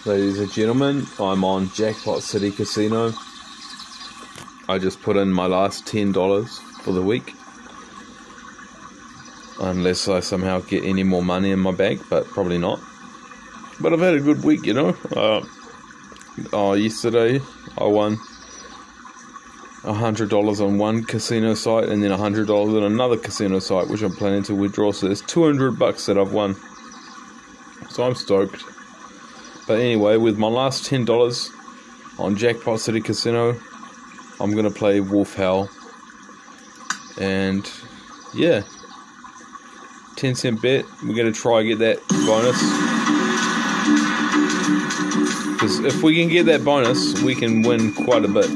Ladies and gentlemen, I'm on Jackpot City Casino. I just put in my last $10 for the week. Unless I somehow get any more money in my bank, but probably not. But I've had a good week, you know. Yesterday I won $100 on one casino site and then $100 on another casino site, which I'm planning to withdraw. So there's $200 that I've won. So I'm stoked. But anyway, with my last $10 on Jackpot City Casino, I'm going to play Wolf Howl. And yeah, 10-cent bet. We're going to try and get that bonus. Because if we can get that bonus, we can win quite a bit.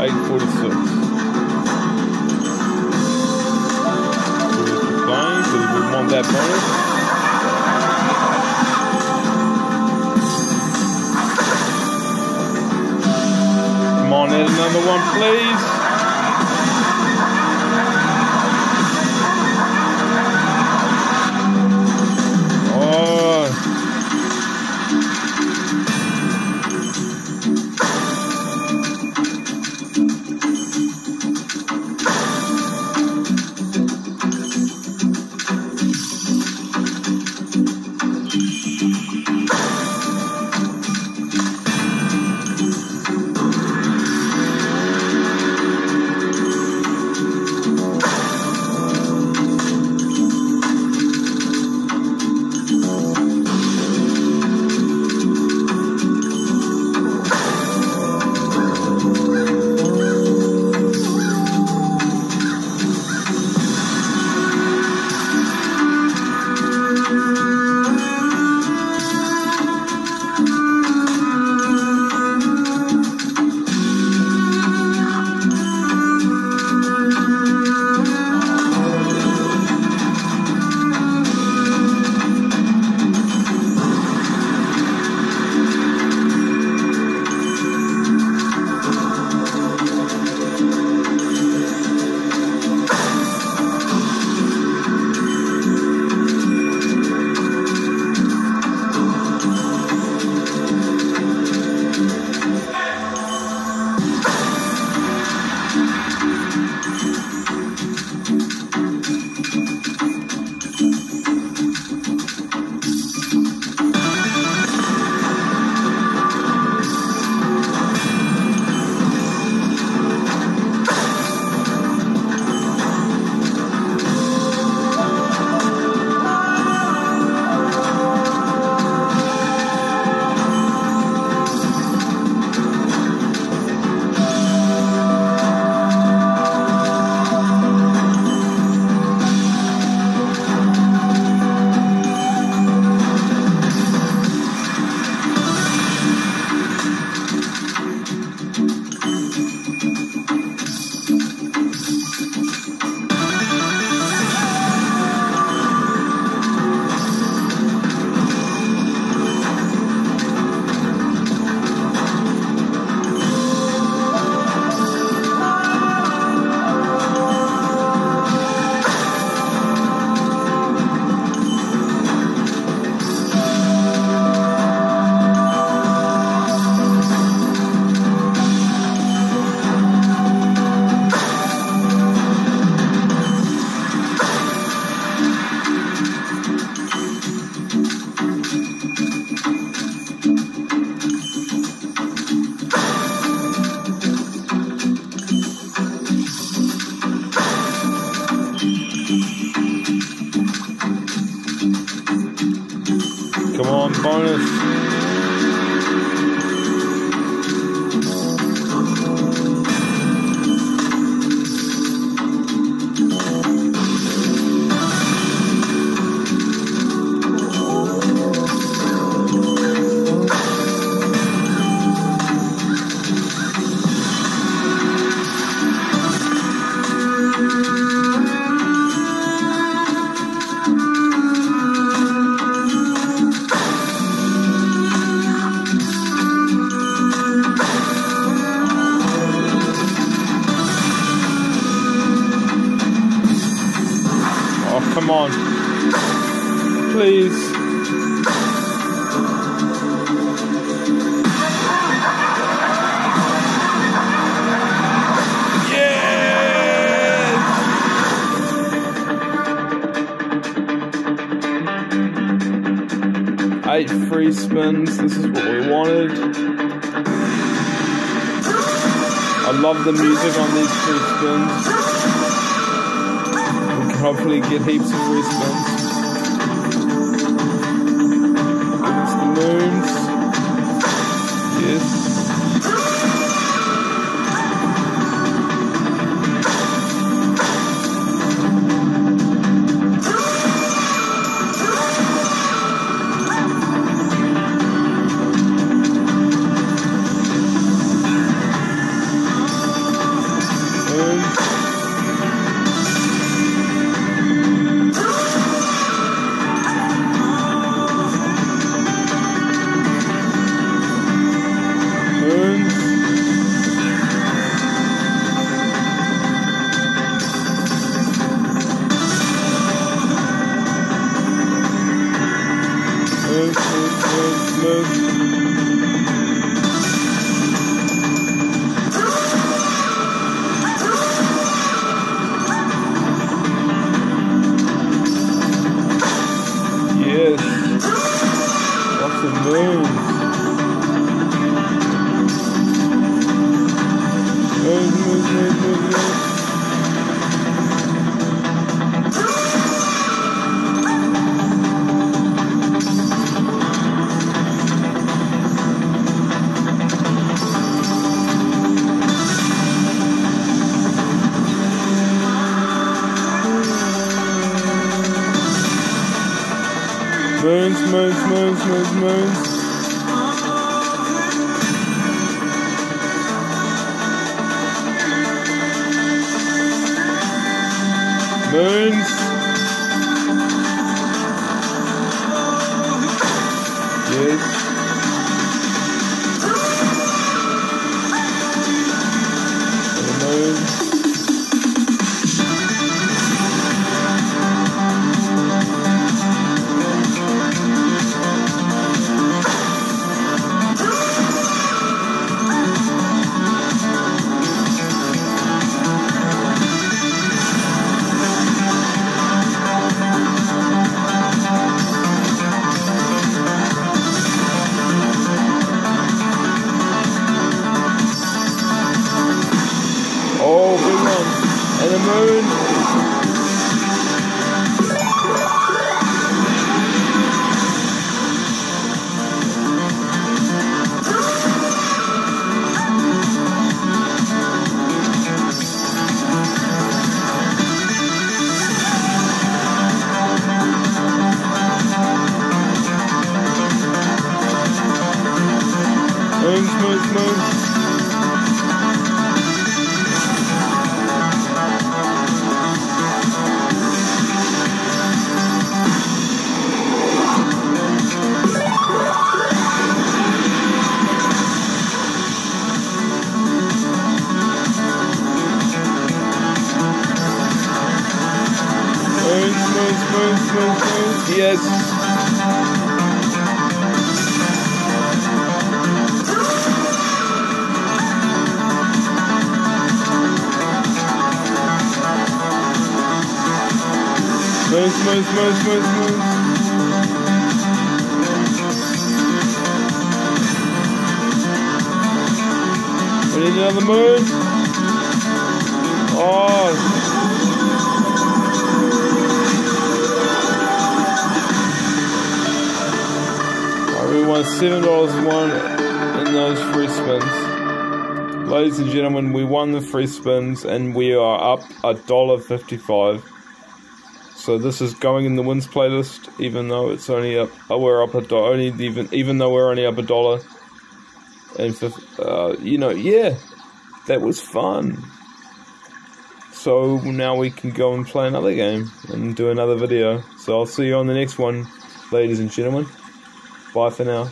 846. Playing because we want that bonus. Come on, add another one, please. Come on, bonus. Come on, please. Yes! 8 free spins. This is what we wanted. I love the music on these free spins. Hopefully get heaps of free spins. Goodness, the moons. Yes. moons, moons, moons, moons. Moons. Yes. And a moon. Oh, big one. And a moon. Moons, moons, moons. Moons, moons, moons, moons, moons. Yes. Moons, moons, moons, moons, moons. We need another moon. Oh. We won $7.01 in those free spins. Ladies and gentlemen, we won the free spins and we are up $1.55. So this is going in the wins playlist, even though it's only up. We're up even though we're only up $1. And you know, yeah, that was fun. So now we can go and play another game and do another video. So I'll see you on the next one, ladies and gentlemen. Bye for now.